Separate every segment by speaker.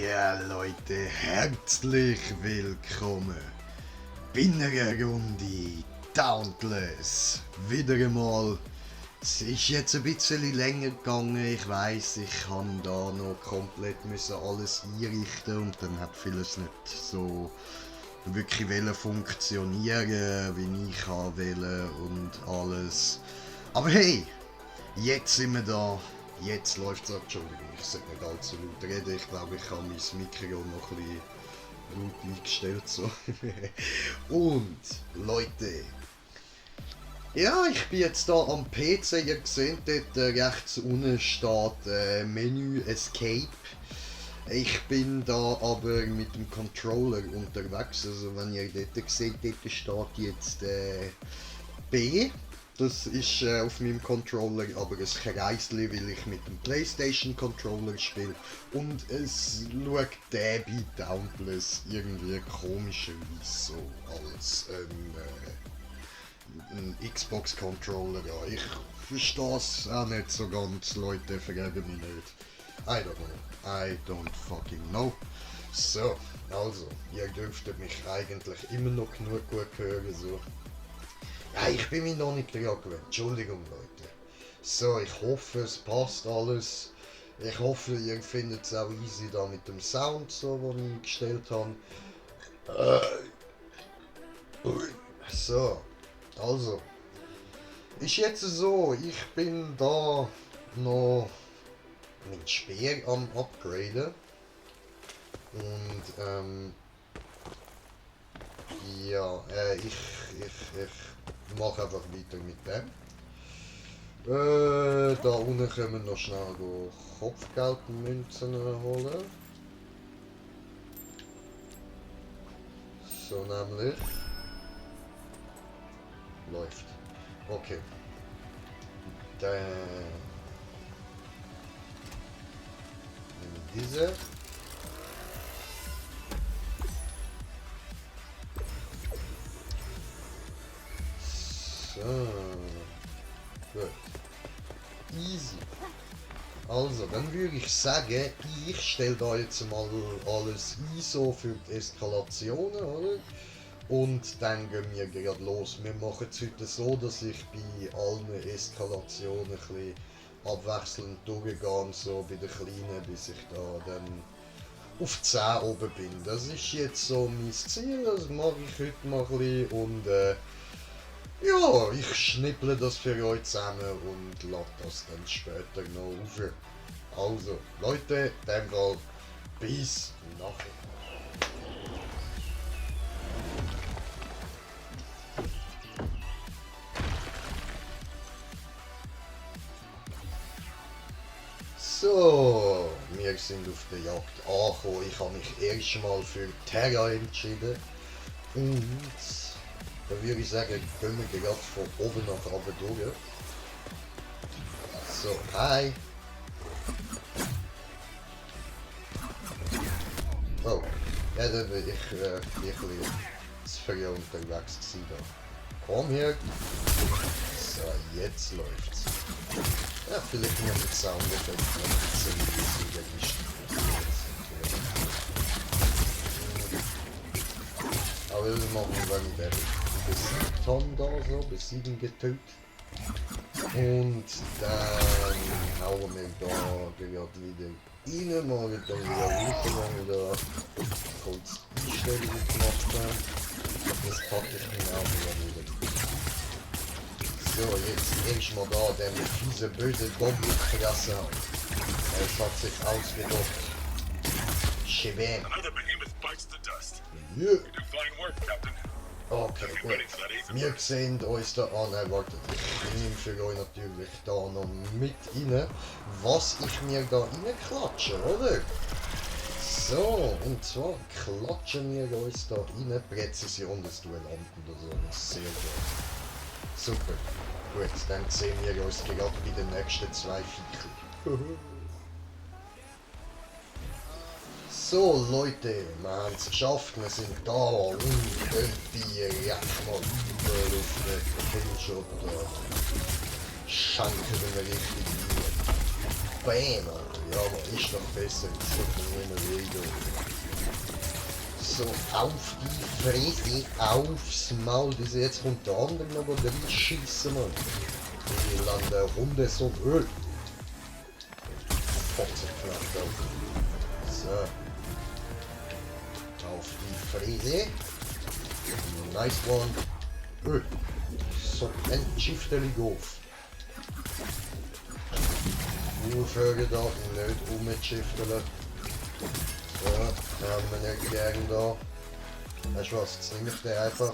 Speaker 1: Ja, Leute, herzlich willkommen bei einer Runde Dauntless. Wieder einmal. Es ist jetzt ein bisschen länger gegangen. Ich weiss, ich kann da noch komplett müssen alles einrichten und dann hat vieles nicht so wirklich funktionieren, wie ich wollte und alles. Aber hey, jetzt sind wir da. Jetzt läuft es. Entschuldigung, ich sollte nicht allzu laut reden. Ich glaube, ich habe mein Mikro noch ein bisschen laut eingestellt. So. Und Leute, ja, ich bin jetzt hier am PC. Ihr seht dort rechts unten steht Menü Escape. Ich bin da aber mit dem Controller unterwegs. Also wenn ihr dort seht, dort steht jetzt B. Das ist auf meinem Controller aber ein Kreisli, weil ich mit dem PlayStation Controller spiele. Und es schaut der bei Dauntless irgendwie komischerweise so als ein Xbox Controller an. Ich verstehe es auch nicht so ganz, Leute, vergeben mich nicht. I don't know. I don't fucking know. So, also, ihr dürftet mich eigentlich immer noch genug gut hören, so. Ja, ich bin mich noch nicht dran gewöhnt. Entschuldigung, Leute. So, ich hoffe, es passt alles. Ich hoffe, ihr findet es auch easy da mit dem Sound, so, den ich gestellt habe. So, also. Ist jetzt so, ich bin da noch mein Speer am Upgraden. Und, ja, ich mache einfach weiter mit dem. Da unten können wir noch schnell Kopfgeldmünzen holen. So nämlich. Läuft. Okay. Dann nehmen wir diese. So. Gut. Easy. Also, dann würde ich sagen, ich stelle da jetzt mal alles ein, so für die Eskalationen, oder? Und dann gehen wir gerade los. Wir machen es heute so, dass ich bei allen Eskalationen ein bisschen abwechselnd durchgehe, so bei den kleinen, bis ich da dann auf 10 oben bin. Das ist jetzt so mein Ziel, das mache ich heute mal ein bisschen und ja, ich schnipple das für euch zusammen und lade das dann später noch auf. Also, Leute, in dem Fall, bis nachher. So, wir sind auf der Jagd angekommen. Ich habe mich erstmal für Terra entschieden. Und da würde ich sagen, gehen wir gerade von oben nach unten durch. So, hi! Oh, ja, dann bin ich wirklich zu früh unterwegs gewesen da. Komm her! So, jetzt läuft's. Ja, vielleicht noch mit Soundeffekten noch ein bisschen aber das machen wir, wenn wir besiegt haben da so, besiegen getötet. Und dann hauen wir da gerade wieder rein, mal dann wieder weiter, wenn wir da kurz Einstellungen gemacht haben. Das packe ich mir auch wieder. So, jetzt erstmal da den fiese böse Goblin gefressen hat. Es hat sich ausgedacht. Shebam. Yeah. Okay, gut. Wir sehen uns da an. Nein, wartet. Ich nehme für euch natürlich da noch mit rein, was ich mir da reinklatsche, oder? So, und zwar klatschen wir uns da rein. Präzision des Duellanten oder so. Sehr gut. Super. Gut, dann sehen wir uns gerade bei den nächsten 2 Viecher. So Leute, wir haben es geschafft, wir sind da und irgendwie recht mal über auf den Killshot da. Schanken wir richtig rein. Bam! Ja, aber ist doch besser. Jetzt kommt mir nicht mehr wieder. So, auf die Fresse, aufs Maul. Diese jetzt kommt der andere aber der schießen, Mann. Die landen Hunde so Öl. Fotzenknapp auf. So. Auf die Fresse. Nice one. Öl. So, ein Schiffterlig auf. Aufhören da, nicht rumschiffeln. So, haben wir nicht gern da. Weißt du was, jetzt nehme ich den einfach.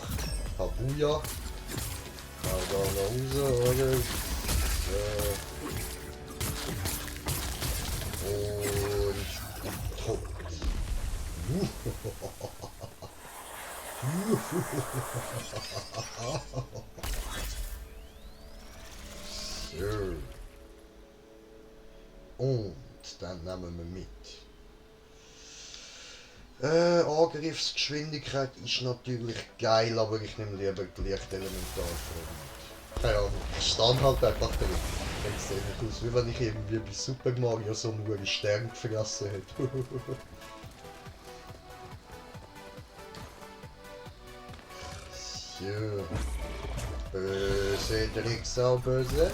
Speaker 1: Habuja. Hau da nach Hause, oder? So. Und tot. So. Und dann nehmen wir mit. Angriffsgeschwindigkeit ist natürlich geil, aber ich nehme lieber die Lichtelementarform. Keine Ahnung, ich stand halt einfach drin. Jetzt sehe ich aus, wie wenn ich irgendwie bei Super Mario so nur einen Stern gefressen hätte. So. Böse Drecksau, böse.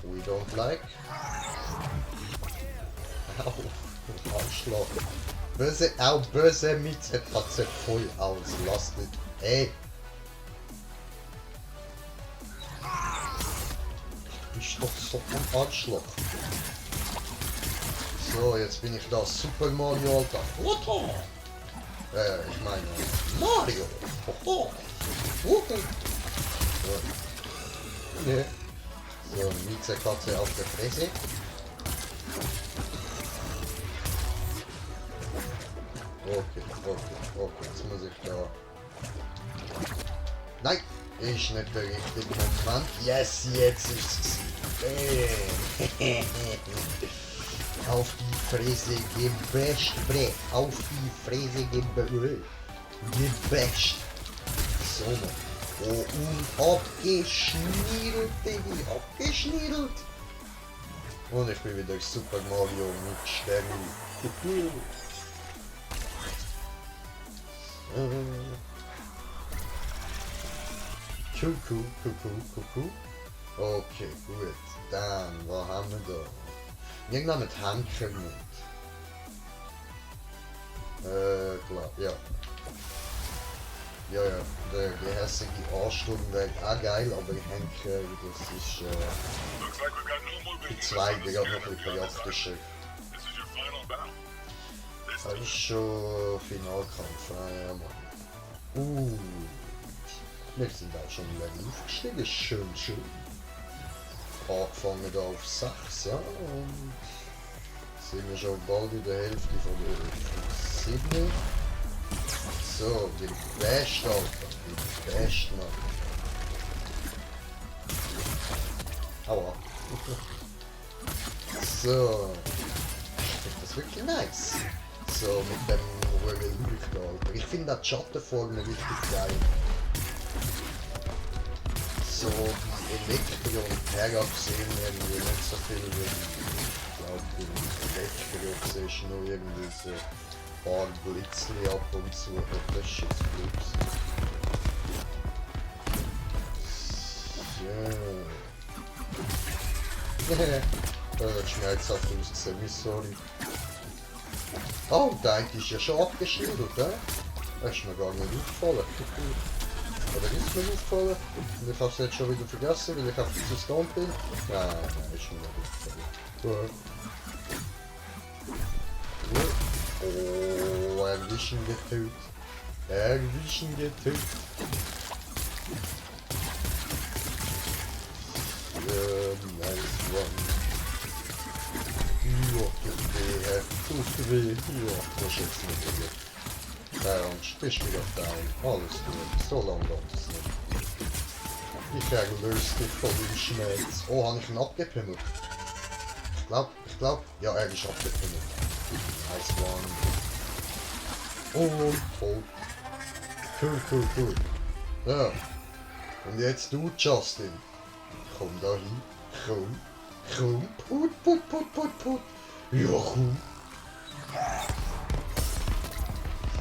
Speaker 1: We don't like. Au, Arschloch. Böse, auch böse mit ZKZ voll auslastet. Ey. Du bist doch so ein Arschloch. So, jetzt bin ich da. Super Mario, Alter. Foto! Ich meine Mario. Hoho. So. Nee. So, Miezekatze auf der Fresse. Okay. Jetzt muss ich da... Nein! Ist nicht der richtige Moment. Yes, jetzt ist es. Auf die Fresse gebasht, bre. Auf die Fresse gebasht. So, oh, und abgeschniedelt, Baby. Abgeschniedelt. Und ich bin wieder Super Mario mit Sternen. Kuckuck. Okay, gut. Dann, was haben wir da? Irgendwann mit Henker mit. Klar, ja. Ja, die hässliche Ansturm wäre auch geil, aber ich denke, das ist die zweite, die noch ein bisschen praktischer. Das ist schon Finalkampf, ja Mann. Wir sind auch schon Level aufgestiegen, schön. Angefangen da auf 6, ja, und sind wir schon bald in der Hälfte von der 7. So, die Best, Alter, die Best, Mann. Aua. So, ich finde das wirklich nice. So, mit dem Leuchten, Alter. Ich finde die Schattenformen richtig geil. So, die Elektro und Terra sehen irgendwie nicht so viel, wie ich glaube, die Elektro siehst nur irgendwie so paar Blitzli ab und zu, das ist jetzt Blitz. So. Das schmerzhaft ausgesehen, sorry. Oh, der eine ist ja schon abgeschildert, hä? Das ist mir gar nicht aufgefallen. Oder ist mir aufgefallen? Und ich habe es jetzt schon wieder vergessen, weil ich auf zu stunt bin. Nein, ist mir nicht aufgefallen. Oh, erwischen getötet. Nice one. Ja, tut weh. Ja, das ist jetzt nicht so gut. Und bist wieder down. Alles gut. So lange dauert es nicht. Ich löse dich von dem Schmerz. Oh, habe ich ihn abgepimmelt? Ich glaub. Ja, er ist abgepimmelt. Nice one. Und tot. Cool. Ja. Und jetzt du, Justin. Komm da hin. Komm, put. Ja, komm.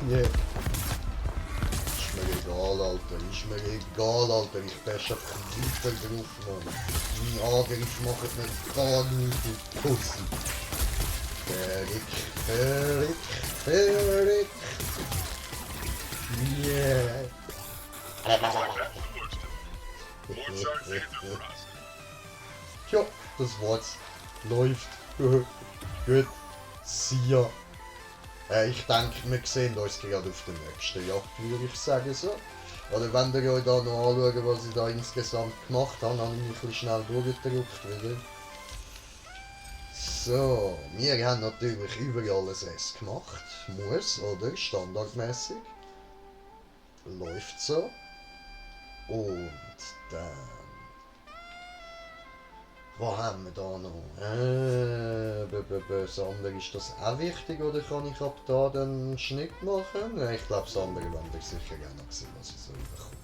Speaker 1: Nee. Ist mir egal, Alter. Ist mir egal, Alter. Ich bash einfach weiter drauf, Mann. Mein Angriff macht mir gar nichts mit Pussy. Fertig. Yeah. Ja, das war's. Läuft. Gut. See ya. Ich denke, wir sehen uns gerade auf der nächsten Jagd, würde ich sagen so. Oder wenn ihr euch da noch anschaut, was ich da insgesamt gemacht habe, habe ich mich ein bisschen schnell durchgedrückt wieder. So, wir haben natürlich überall ein S gemacht. Muss, oder? Standardmäßig. Läuft so. Und dann... Was haben wir da noch? Das andere, ist das auch wichtig oder kann ich ab da den Schnitt machen? Nein, ich glaube, das andere wollen wir sicher gerne noch sehen, was ich so bekomme.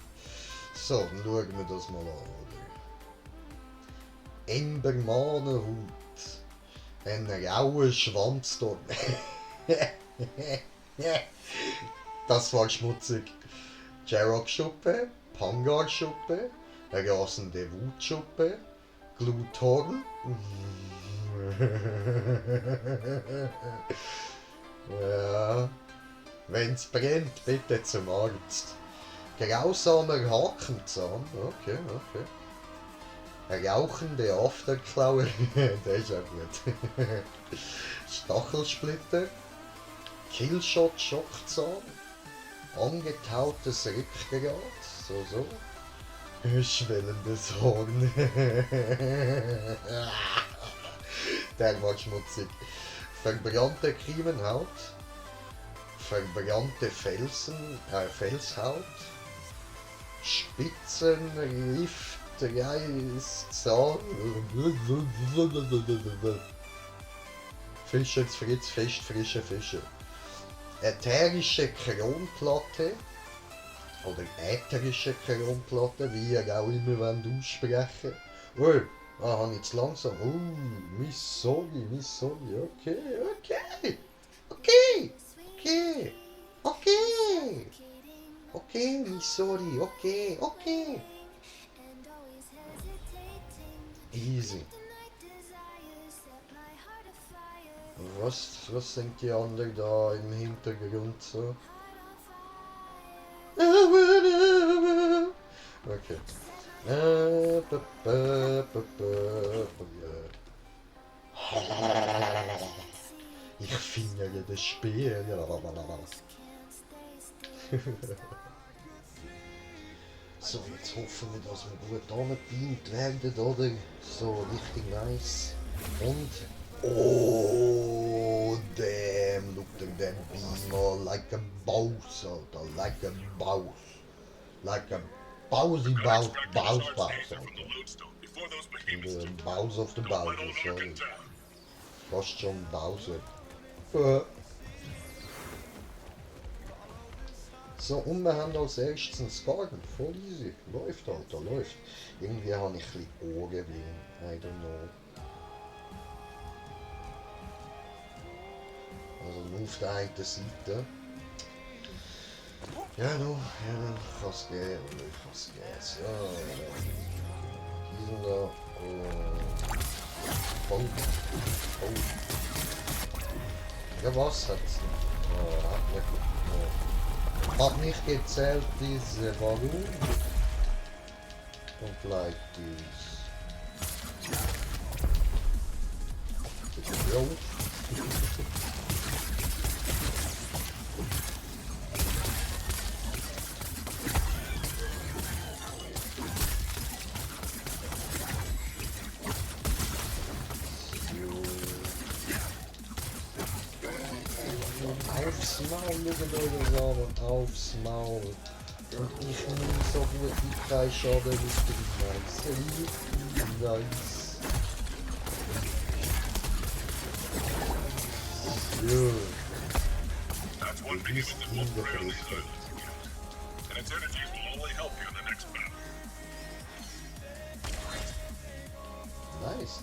Speaker 1: So, dann schauen wir das mal an, oder? Embermanenhut. Ein rauer Schwanz dort. Das war schmutzig. Jarrock-Schuppe, Pangar-Schuppe, rasende Wutschuppe, Gluthorn. Ja. Wenn's brennt, bitte zum Arzt. Grausamer Hakenzahn. Okay. Rauchende Afterklaue. Der ist ja gut. Stachelsplitter. Killshot Schockzahn. Angetautes Rückgrat. So. Schwellendes Horn. Der war schmutzig. Verbrannte Kiemenhaut. Verbrannte Felshaut. Spitzenrift. Reißzahn. Fische Fritz, frische Fische. Ätherische Kronplatte. Oder ätherische Kronplatte, wie ihr auch immer aussprechen wollt. Habe ich zu langsam. Sorry. Okay, sorry. Easy. Was sind die anderen da im Hintergrund so? Okay. Ich finde das Spiel. So, jetzt hoffen wir, dass wir gut angebeamt werden, oder? So, richtig nice. Und... Oh, damn, look at that beamer, like a boss, Alter, like a boss. Like a bousy boss, Alter. The bows of the Bowser, sorry. Fast schon Bowser. So, und wir haben als erstes einen Skargen, voll easy. Läuft, Alter, läuft. Irgendwie habe ich ein bisschen Ohrenweh, I don't know. Also nur auf der einen Seite. Ja, kann es gehen, oder ich kann es gehen. So, die sind da. Ja, was hat es nicht? Hat nicht gezählt, diese Warum. Und like this. Jo. Aufs Maul, schaut euch das an, aufs Maul. Und ich nehme so gut wie kein Schaden, richtig nice. Nice. So. Du bist hingerichtet. Nice.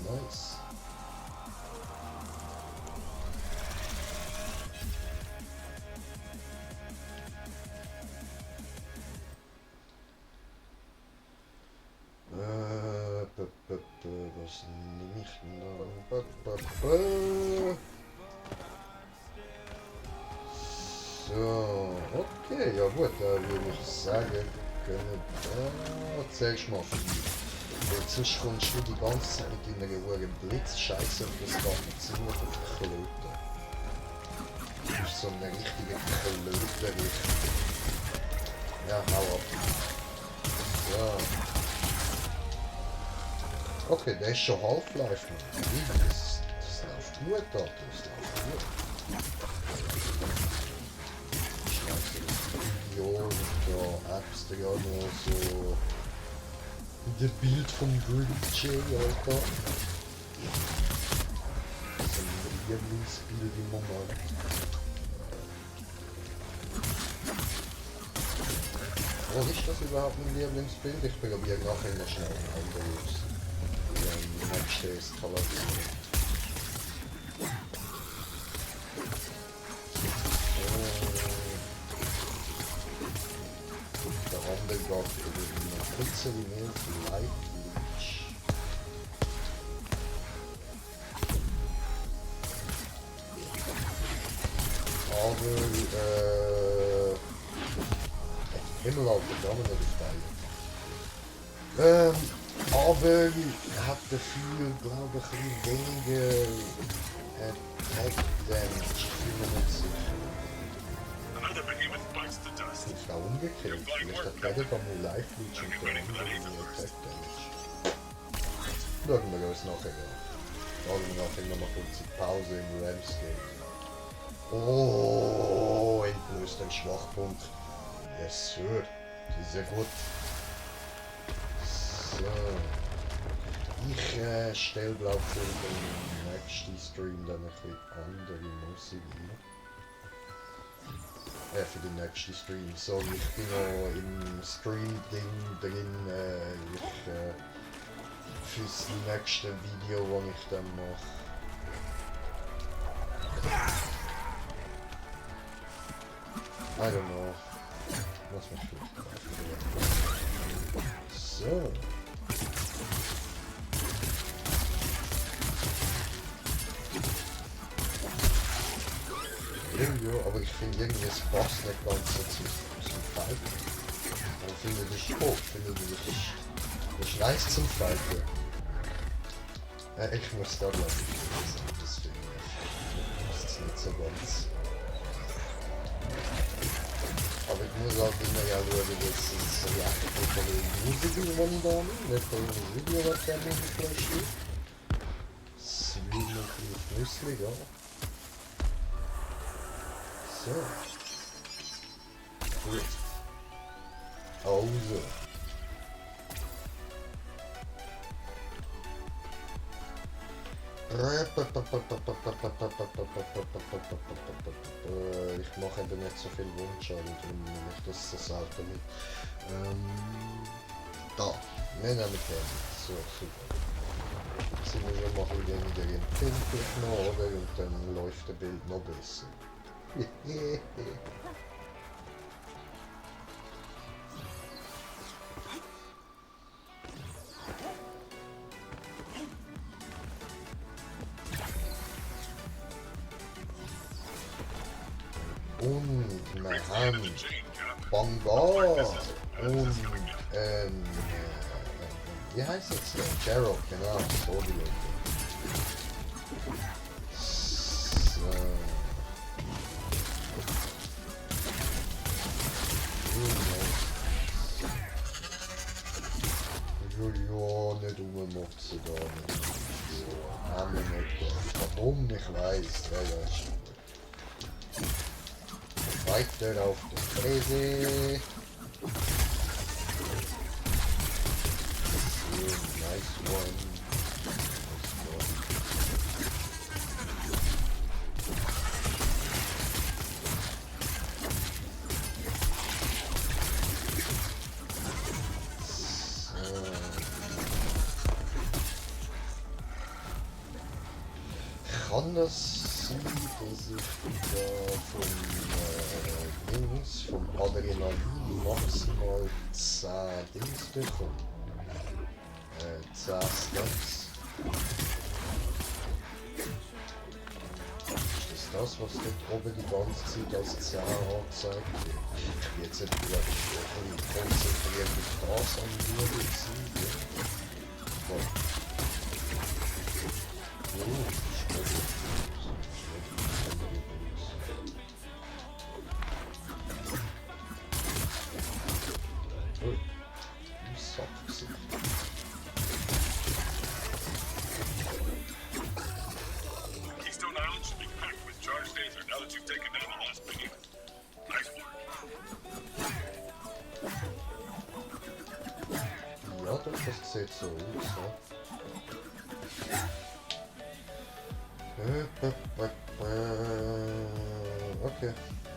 Speaker 2: So, okay, ja gut, da würde ich sagen, können zählst mal viel. Weil sonst kommst du die ganze Zeit mit deiner Uhr Blitzscheiße auf das ganze Zimmer auf Klöten. Du bist so eine richtige Klöte. Ja, hau ab. So. Okay, der ist schon Half-Life. Das läuft gut, Alter. Das läuft gut. Video und da Apps da ja noch so das Bild vom Grinch, Alter. Das ist ein Lieblingsbild im Moment. Oh, ist das überhaupt mein Lieblingsbild? Ich probiere nachher noch schnell ein anderes. Die nächste Eskalation. Der andere geht über eine kurze Linie für Light Bleach. Aber Himmelalter Damen oder Steine. Aber hat dafür, glaube ich, ein weniger Attack Damage. Ich bin mir nicht sicher. Ist da umgekehrt? Vielleicht hat Predator mal Life Leech und der andere Attack Damage. Schauen wir uns nachher an. Schauen wir nachher nochmal kurz die Pause im Ramsgate. Oh, hinten ist ein Schwachpunkt. Yes, sir. Das ist sehr gut. So. Ich stelle glaube für den nächsten Stream dann ein bisschen andere Musik ein. Für den nächsten Stream. So, ich bin noch im Stream-Ding drin. Fürs nächste Video, das ich dann mache. I don't know. Lass mich vielleicht. So. Irgendwie, aber ich finde irgendwie es passt nicht ganz so zum Fighten. Ich finde das gut, ich finde das ist nice zum Fighten. Ich muss da glaube ich lesen, das finde ich. Das ist nicht so ganz. Aber ich muss auch immer ja schauen, dass es so echt von den Musiker, die ich da habe, nicht von dem Video, was der mir geflasht ist. Das will noch ein bisschen flüssig, ja. So. Gut. Also. Ich mache eben nicht so viel Wunschschalen, darum nehme ich das so selten mit. Da, wir nehmen den. So, super. Jetzt sind wir schon mal ein bisschen weniger empfindlich noch, oder? Und dann läuft das Bild noch besser. Und wir haben Bangar und wie heißt es denn? Gerald, genau, so die Leute. So. Ja, nicht rummotzen da nicht. So, haben wir nicht gemacht. Warum? Ich weiss, ja, ist gut. Weiter auf der Fräse. So, nice one. Kann das sein, dass ich da vom Dings, vom Adrenalin maximal 10 Dings bekomme? 10 Steps. das, was dort oben die ganze Zeit als 10 angezeigt wird. Ich bin jetzt nicht vielleicht konzentriert auf das an mir gewesen. Oh,
Speaker 3: Keystone Island should be packed with charged Aether now that you've taken down the last behemoth. Nice work.
Speaker 2: ja, doch, das sieht so aus. Okay,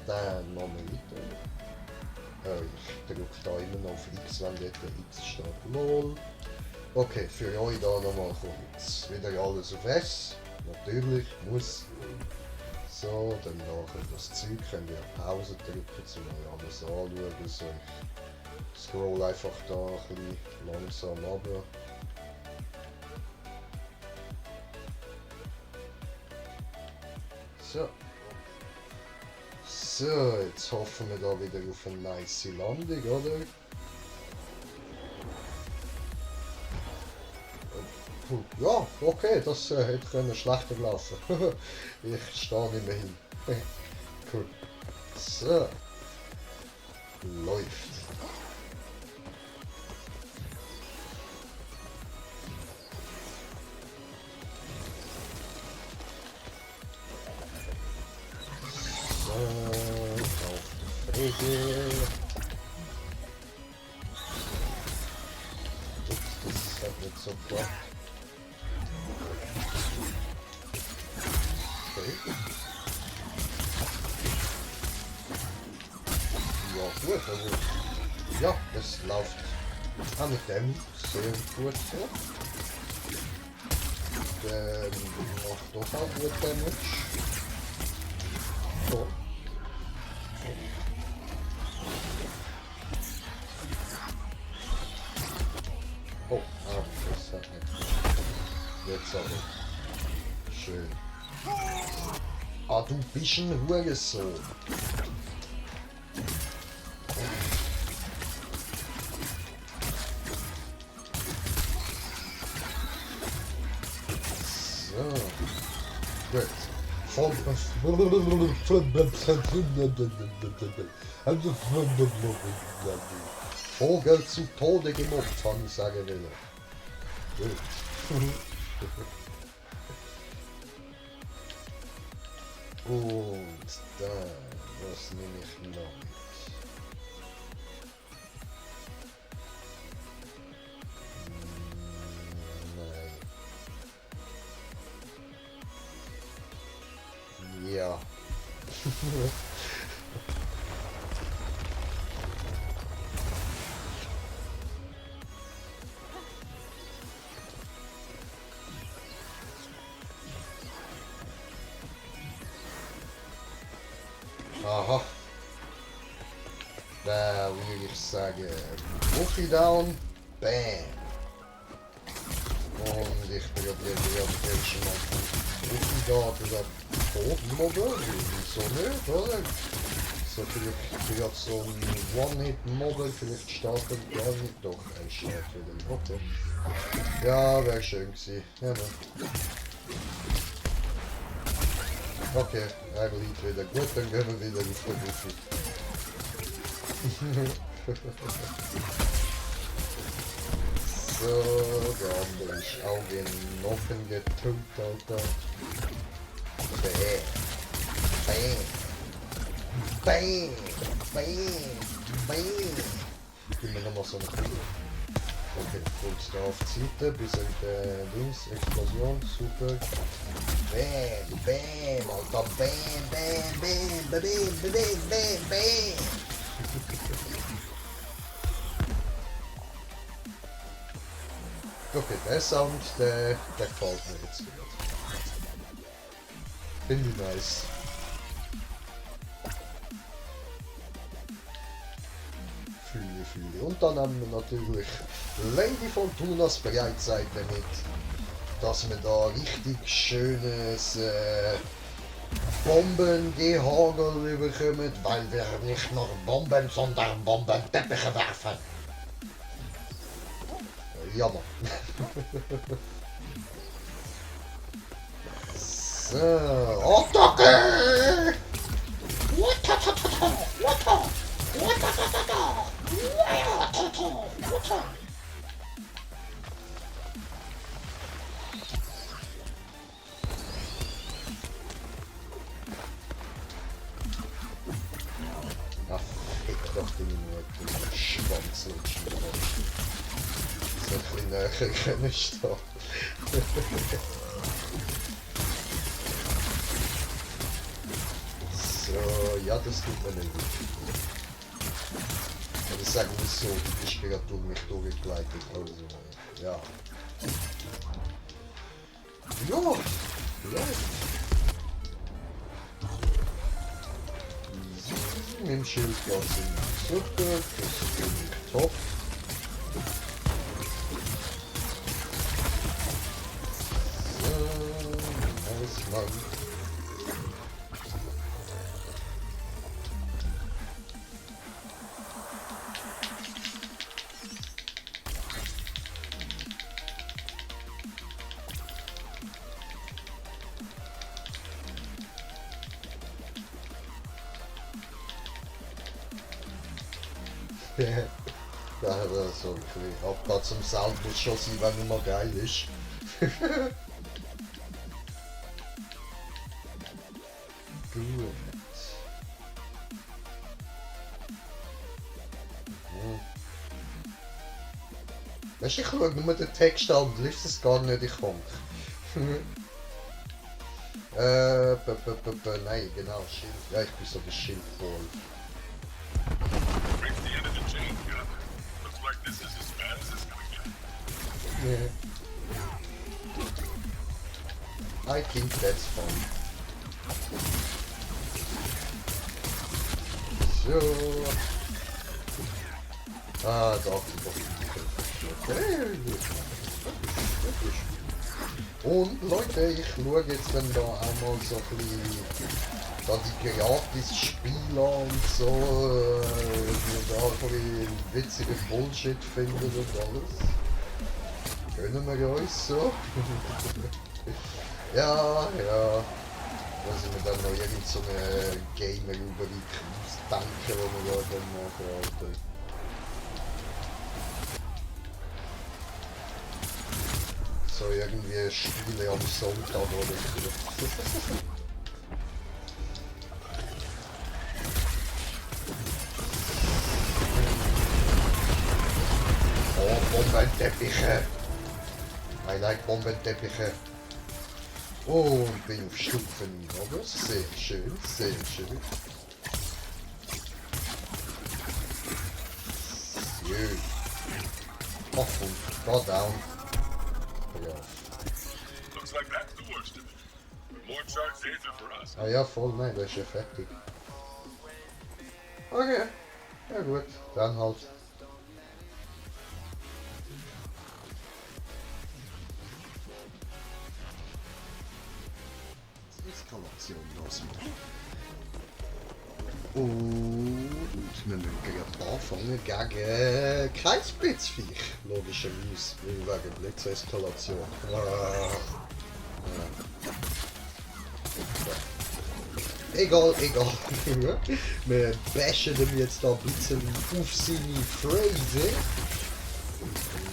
Speaker 2: dann machen wir weiter. Ich drücke da immer noch auf X, wenn dort X steht. LOL. Okay, für euch da nochmal kurz. Wieder alles auf S. Natürlich, muss. So, dann nachher das Zeug könnt ihr Pause drücken, um euch alles anzuschauen. So, ich scroll einfach da ein bisschen langsam runter. So. So, jetzt hoffen wir da wieder auf eine nice Landung, oder? Ja, okay, das hätte können schlechter laufen. Ich stehe nicht mehr hin. Cool. So. Läuft. So, auf die Regel. Ups, das hat nicht so geklappt. Okay. Ja gut, also ja, das läuft auch mit dem sehr gut so. Der macht doch auch gut Damage. So. Oh, das hat nicht. Jetzt aber. Schön. Ah, du bist ein Hurensohn. So. Gut. Vogel zu Tode gemobbt, kann ich sagen will. Gut. Und dann, was nehme ich noch mit? Nein. Ja. Aha. Da würde ich sagen, Buffy down, bam. Und ich probiere ja am ersten Mal Buffy da über Todmodell, wieso nicht, oder? So vielleicht so ein One-Hit-Model, vielleicht startet er nicht, doch, er startet wieder, okay. Ja, wäre schön gewesen, ja, ne. Okay, er liegt wieder gut, dann gehen wir wieder auf den Buffy. So, der andere ist auch in Noppen getötet, Alter. Bam. Bam. Bam. Bam. Gib mir nochmal so eine Kugel. Okay, kurz da auf die Seite, bis in der Dings, Explosion, super. Bam, bam, Alter, bam, bam, bam, bam, bam, bam, bam. Okay, der Sound, der gefällt mir jetzt wieder. Finde ich nice. Fühle. Und dann haben wir natürlich Lady Fortunas Breitseite mit, dass wir da richtig schönes Bomben gehagel bekommen, weil wir nicht nur Bomben, sondern Bombenteppiche werfen. Jammer. So, Attacke! Ach, fick doch die Minute, Schwanz lutschen. So ein bisschen näher können stehen. So, ja, das tut mir nicht gut. Aber sagen wir so, die bist gerade durch mich durchgegleitet, also, ja. Ja, vielleicht. Mit dem Schild geht's in super, das finde ich top. So, nice, Mann. Da hat er so ein bisschen Abplatz zum Sound muss schon sein, wenn er mal geil ist. Gut. Weißt du, ich schaue nur den Text an und lese es gar nicht, ich komme. Nein, genau, Schild. Ja, ich bin so der Schildvoll.
Speaker 3: Reach the end of the chain, Cap. Looks like this is as bad as it's gonna get.
Speaker 2: I think that's fun. So. Ah, doch. Okay. Und Leute, ich schaue jetzt dann da auch mal so ein bisschen da die Gratis-Spiele und so, da ein bisschen witzigen Bullshit finden und alles. Gönnen wir uns so. Ja. Da sind wir dann noch irgend so eine Gamer-Rubrik ausdenken, wo wir ja dann nachher so irgendwie Spiele am Sonntag oder so. Oh, Bombenteppiche! I like Bombenteppiche. Oh, und bin auf Stufe 9, oder? Sehr schön, sehr schön. Schön. Ach, und da down. Ja.
Speaker 3: Looks like that's the worst of it. More charged days are for us.
Speaker 2: Ah ja, voll, nein, das ist ja fertig. Okay, ja gut, dann halt. Eskalation lassen. Und wir müssen gerade anfangen gegen Kreisblitzviech, logischerweise, wegen Blitzeskalation. Egal. Wir bashen ihm jetzt da ein bisschen auf seine Phrase.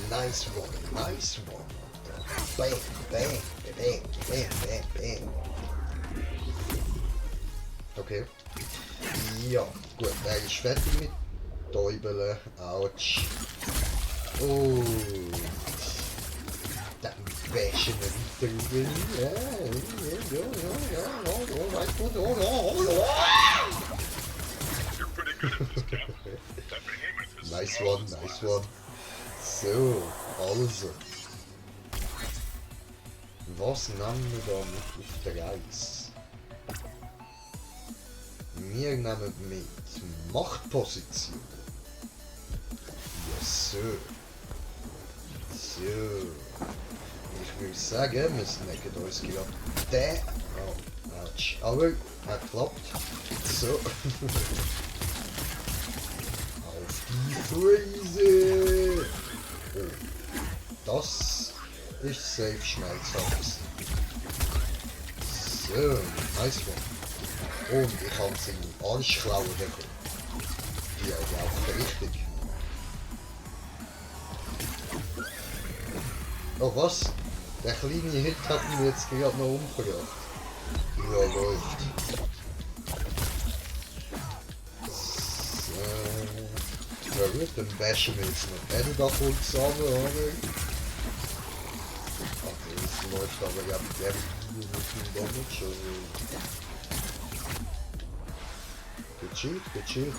Speaker 2: Nice one. Bang. Okay. Ja, gut, er ist fertig mit Täubeln. Autsch. Oh. Dann bashen wir weiter über
Speaker 3: You're pretty good at this, Cap. That behemoth is
Speaker 2: Nice
Speaker 3: small
Speaker 2: one.
Speaker 3: as glass.
Speaker 2: So, also. Was nehmen wir da mit auf der Reise? Wir nehmen mit Machtposition. Ja, so. Ich würde sagen, wir snacken uns gerade den. Oh, Quatsch. Aber er klappt. So. Auf die Freeze! Oh. Das ist safe schmerzhaft. So, nice one. Und ich habe seine Arschklauen bekommen. Die laufen richtig. Oh was? Der kleine Hit hat ihn jetzt gerade noch umgebracht. Ja, läuft. So. Ja gut, dann bashen wir jetzt noch beide da voll zusammen, oder? Okay, das läuft aber ja mit dem mit dem Damage, also... Gechillt.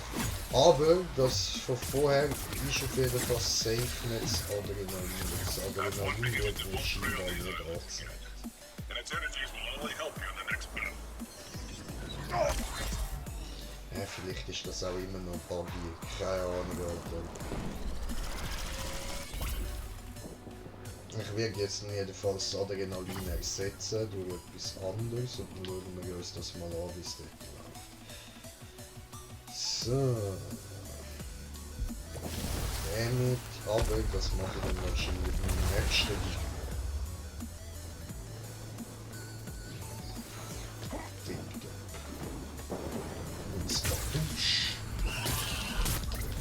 Speaker 2: Aber das von vorher ist auf jeden Fall safe nicht das Adrenalin. Das Adrenalin wird mir scheinbar nicht angezeigt.
Speaker 3: And its energies will only help you in the next battle.
Speaker 2: Ja, vielleicht ist das auch immer noch buggy. Keine Ahnung, Alter. Ich werde jetzt jedenfalls das Adrenalin ersetzen durch etwas anderes und dann schauen wir uns das mal an, wie es dort läuft. So. Damit, aber das mache ich dann wahrscheinlich im nächsten Video. Und Skadouche.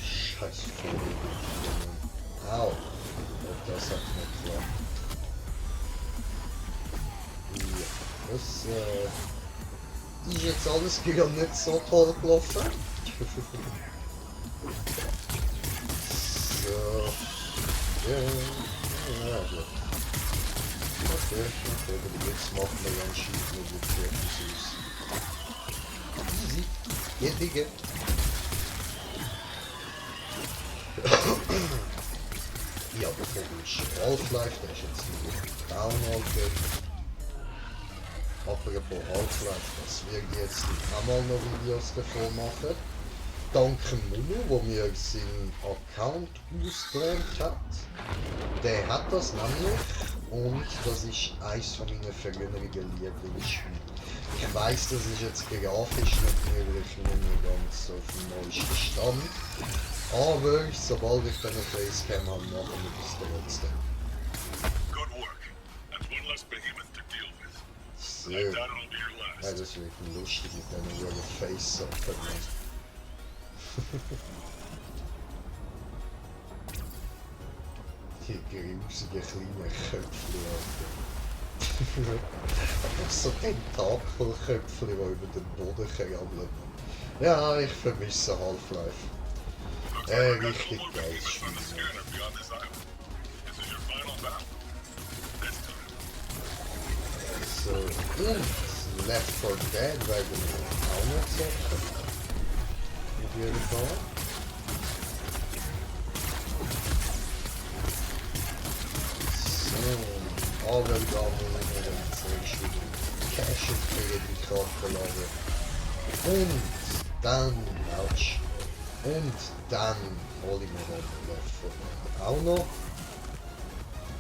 Speaker 2: Scheiß Vogel. Au. Und das hat nicht geklappt. Ja, das ist jetzt alles wieder nicht so toll gelaufen. So. Ja, gut. Okay, jetzt machen wir ganz schief mit dem Kirchens aus. Easy. Geht, Digga. Ja, der Vogel ist Half-Life, der ist jetzt wieder down, Alter. Apropos Half-Life, das wird jetzt auch mal noch Videos davon machen. Danke Munu, wo mir seinen Account ausgelernt hat. Der hat das nämlich und das ist eines von meinen früheren Lieblingsspielen. Ich weiss, das ist jetzt grafisch natürlich nicht mehr ganz auf dem neuesten Stand. Aber sobald ich dann eine Facecam habe, machen wir das trotzdem.
Speaker 3: Good work. That's one less behemoth to deal with.
Speaker 2: So.
Speaker 3: I doubt it'll be your last.
Speaker 2: Ja, das wird lustig mit diesen Face-Sachen. Die grusige kleine Köpfchen, Alter. So Tentakelköpfchen, die über den Boden krabbeln. Ja, ich vermisse Half-Life. Richtig geiles Spiel.
Speaker 3: On the scanner beyond this island. This is your final battle. This time.
Speaker 2: So, und Left 4 Dead werden wir auch noch zocken. Auf jeden Fall. So, aber da muss ich mir dann zuerst wieder Cash und Kreditkarte laden. Und dann, ouch. Und dann hole ich mir dann Left 4 Dead auch noch.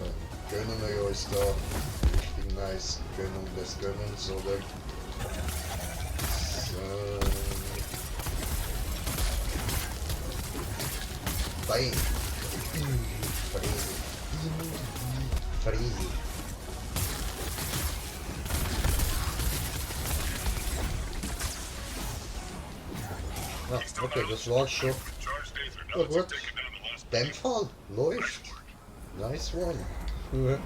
Speaker 2: Dann gönnen wir uns da richtig nice Gönnung des Gönnens, oder? So. Bang. Friede. Ah, okay, das war's schon.
Speaker 3: Charge days are
Speaker 2: Ja
Speaker 3: now that
Speaker 2: gut.
Speaker 3: you've taken down the last
Speaker 2: Dämpfall, läuft. Nice one. Ja.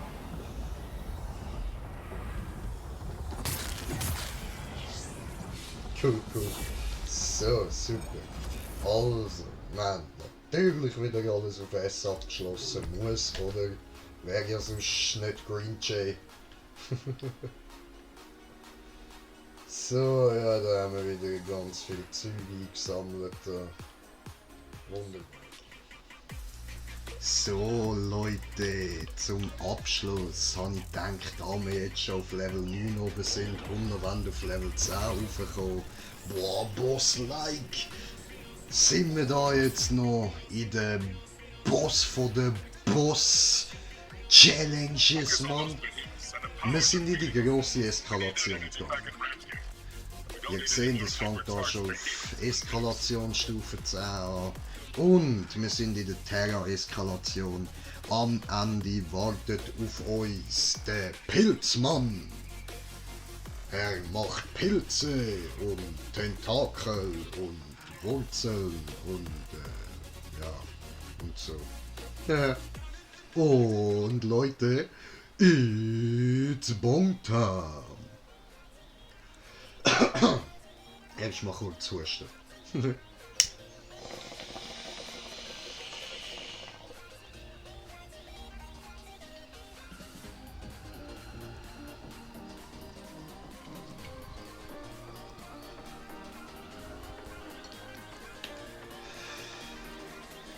Speaker 2: Cool. So, super. Also, man, natürlich wieder alles auf S abgeschlossen muss, oder? Wäre ja sonst nicht Green Jay. So, ja, da haben wir wieder ganz viel Zeug eingesammelt. Wunderbar.
Speaker 1: So Leute, zum Abschluss habe ich gedacht, da wir jetzt schon auf Level 9 oben sind und noch wenn auf Level 10 raufkommen, boah, Boss-like, sind wir da jetzt noch in der Boss von der Boss-Challenges, Mann. Wir sind in die grosse Eskalation gegangen. Ihr seht, es fängt da schon auf Eskalationsstufe 10 an. Und wir sind in der Terra-Eskalation. Am Ende wartet auf uns der Pilzmann. Er macht Pilze und Tentakel und Wurzeln und ja, und so. Und Leute, it's Bong Time. Erst mal kurz husten.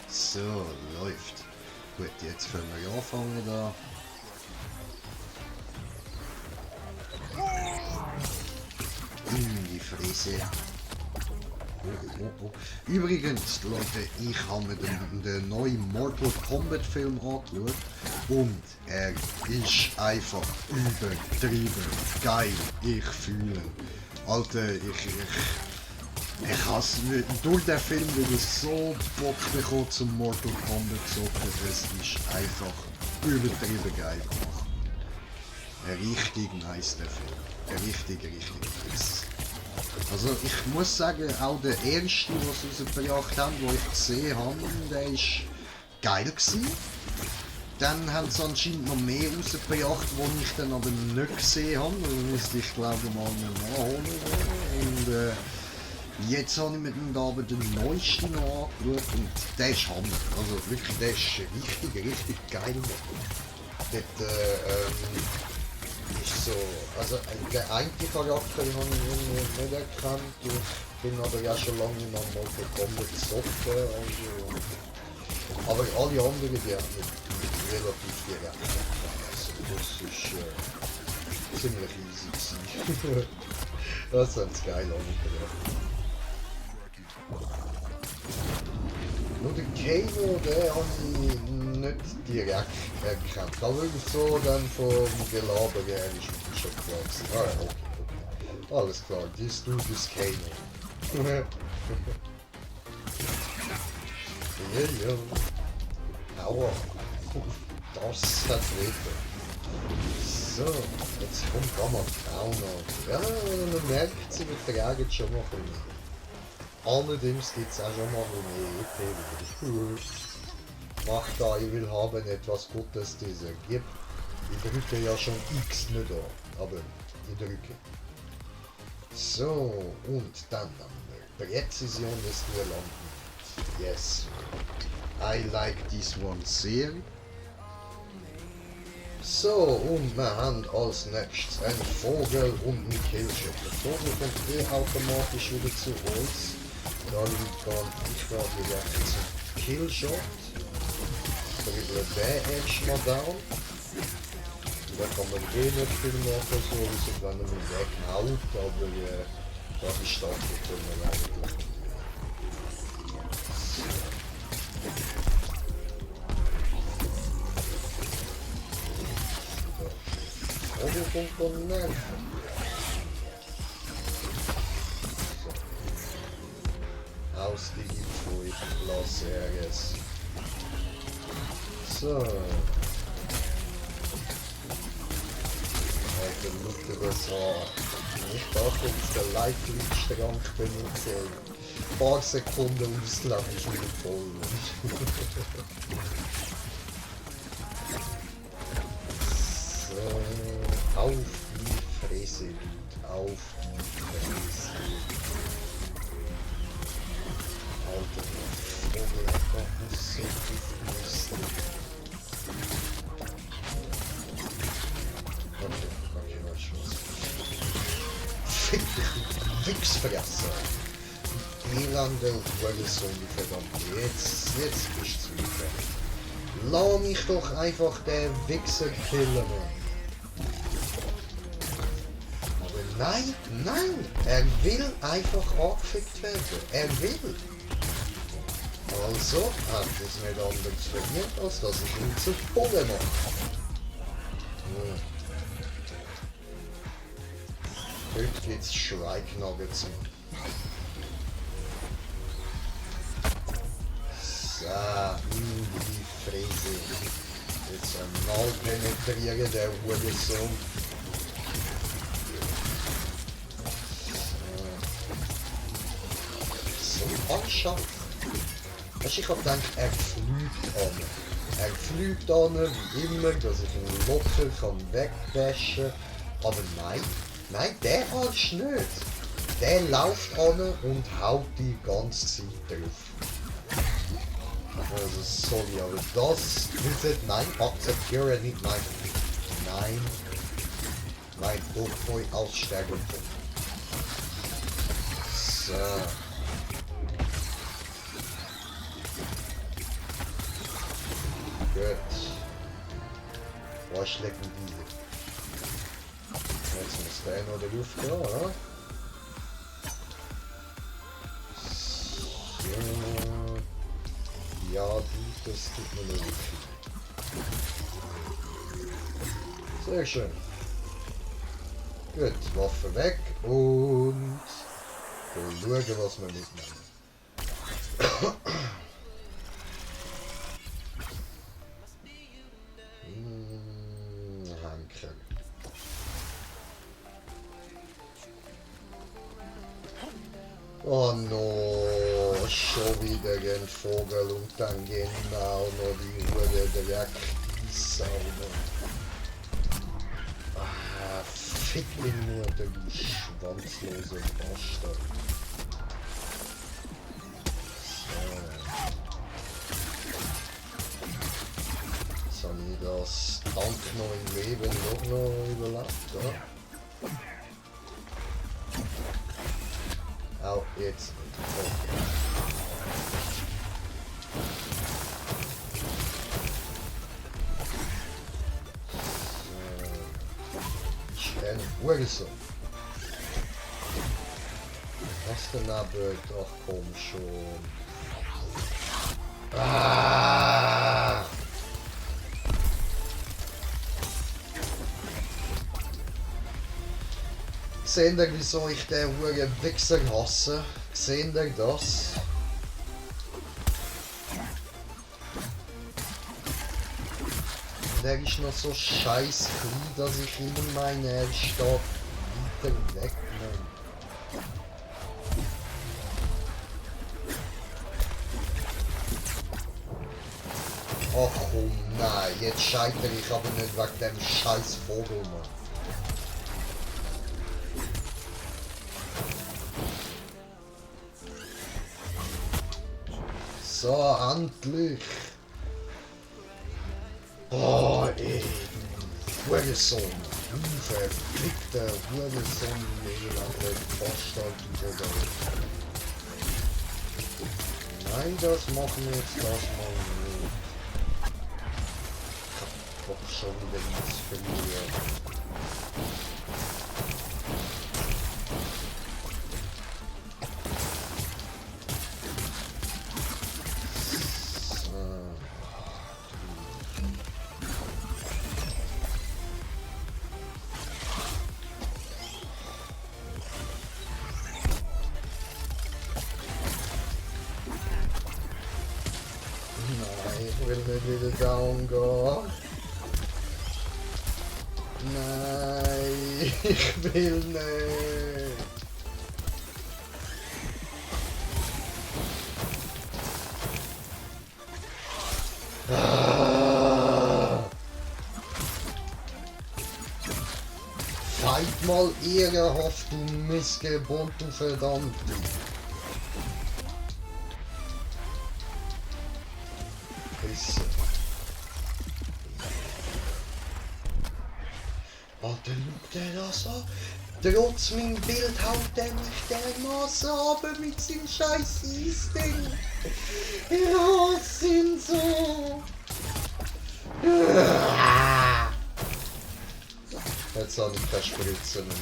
Speaker 1: So, läuft. Gut, jetzt können wir anfangen da. In die Fresse. Oh. Übrigens, Leute, ich habe mir den neuen Mortal Kombat Film angeschaut und er ist einfach übertrieben geil. Ich fühle. Alter, ich hasse durch den Film wieder so Bock bekommen zum Mortal Kombat zocken. Es ist einfach übertrieben geil gemacht. Richtig nice der Film. Richtig nice. Also ich muss sagen, auch der erste, was sie rausgebracht haben, den ich gesehen habe, der ist geil gewesen. Dann haben sie anscheinend noch mehr rausgebracht, die ich dann aber nicht gesehen habe. Da müsste ich glaube mal nachholen. Und jetzt habe ich mit dem Gaben den neuesten noch angeschaut und der ist Hammer. Also wirklich, der ist richtig geil. Dort, ist so, also der eine Charakter habe ich nicht erkannt. Ich bin aber ja schon lange nicht mehr mal gekommen zu zocken. Also, aber alle anderen, die haben mich relativ direkt erkannt. Also das ist ziemlich easy gewesen. Das haben sie geil angehört. Nur den Kano, den habe ich nicht direkt erkannt. Aber wirklich so dann vom Gelaber her ist mir schon klar gewesen. Ah ja, okay. Alles klar, this dude is Kano. Ja. Aua. Das hat weh. So, jetzt kommt da mal Frauen an. Ja, man merkt, sie vertragen schon mal ein bisschen. Allerdings gibt es auch schon mal mehr EP. Macht da, ich will haben etwas Gutes dieser gibt. Ich drücke ja schon X nicht an, aber ich drücke. So, und dann haben wir Präzision des Niederlanden. Yes. I like this one sehr. So, und wir haben als nächstes einen Vogel und einen Killshot. Der Vogel kommt automatisch wieder zu uns. Da liegt ich war direkt zum Killshot. Dribble den erstmal down. Da kann man nicht viel machen, so wie es wenn man weghaut, aber das ist stark können eigentlich. Vogel kommt von Nerven. Aus die Info, Los Aires. So. Alter, look das an. Ich dachte, dass der Light-Strang benutze. Ein paar Sekunden auslaufen ist wieder voll. So. Auf die Fresse, auf die Fresse. Alter, Vogel einfach nicht so gut müssen. Okay, was Schluss. Fick dich, Wichsfresser! Elande Hurensohn, verdammt. Jetzt bist du wieder. Lass mich doch einfach den Wichser killen, Mann. Aber nein, er will einfach angefickt werden. Er will. Also hat es nicht anders verdient, als dass ich ihn zu Boden mache.
Speaker 2: Heute geht's Schreiknagel zu. So, in die Fräse. Jetzt einmal penetrieren, der Hurensohn. So, anschauen. Weißt, ich hab gedacht, er fliegt an. Er fliegt an, wie immer, dass ich ihn locker kann wegwaschen. Aber nein, der Arsch nicht. Der läuft an und haut die ganze Zeit drauf. Also sorry, aber das wird nein, akzeptiere nicht, nein, durch euch aussteigen. So. Gut. Wo schlägt denn die? Jetzt muss der noch der Luft gehen, oder? So. Ja, du, das tut mir noch nicht viel. Sehr schön. Gut, Waffe weg und schauen, was wir mitnehmen. Henker. Oh no, schon wieder ein Vogel und dann genau noch die Hure Drecksau. Ah, fick mich nur, du schwanzlose Bastard. So. Jetzt habe ich das Tank noch im Leben noch überlebt, oder? Auch jetzt nicht. So. Ein Hurensohn. Was denn aber? Ach komm schon. Ah! Seht ihr, wieso ich den Huren Wichser hasse? Seht ihr das? Der ist noch so scheiß klein, dass ich immer meine, er steht weiter wegnehme. Ach komm, nein, jetzt scheitere ich aber nicht wegen dem scheiß Vogel, Mann. So, endlich! Oh, ey! Hurensohn! Du verflickter Hurensohn, Elender Bastard, du Vogel! Nein, das machen wir jetzt, das machen wir nicht. Ich hab doch schon wieder nichts verlieren. Ich will nicht wieder down gehen. Nein, ich will nicht. Fight mal ehrenhaft, du Missgeburt, du Verdammte. Alter, schau dir das an. Trotz meinem Bild haut der mich dermaßen runter mit seinem scheiß Eisding. Ich hasse ihn so. Jetzt habe ich keine Spritze mehr.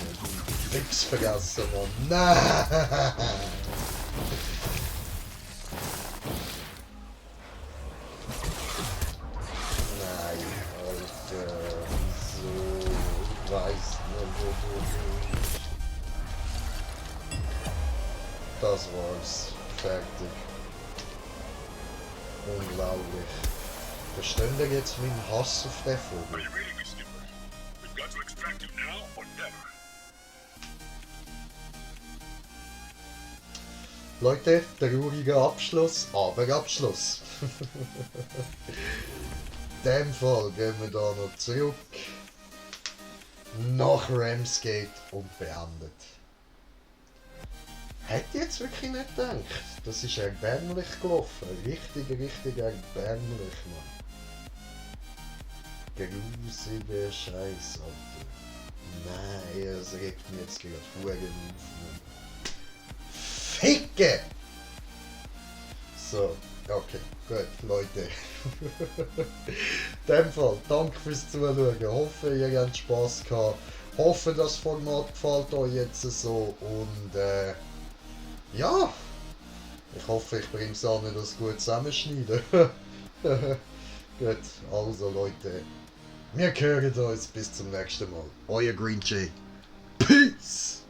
Speaker 2: Fix vergessen, Mann. Nein! Das war's. Fertig. Unglaublich. Versteht ihr jetzt meinen Hass auf den
Speaker 3: Are
Speaker 2: Vogel?
Speaker 3: you reading me, Skipper? We've got to extract him now or never.
Speaker 2: Leute, trauriger Abschluss, aber Abschluss. In dem Fall gehen wir da noch zurück nach Ramsgate und beendet. Hätte ich jetzt wirklich nicht gedacht. Das ist erbärmlich gelaufen. Richtig erbärmlich, Mann. Grusige Scheiß, Alter. Nein, es regt mich jetzt gerade verdammt auf, Mann. Ficke! So, okay, gut, Leute. In dem Fall, danke fürs Zuschauen. Hoffe, ihr habt Spass gehabt. Hoffe, das Format gefällt euch jetzt so. Und ja, ich hoffe, ich bringe es an, das gut zusammenschneiden. Gut, also Leute, wir hören uns bis zum nächsten Mal.
Speaker 1: Euer Green Jay. Peace!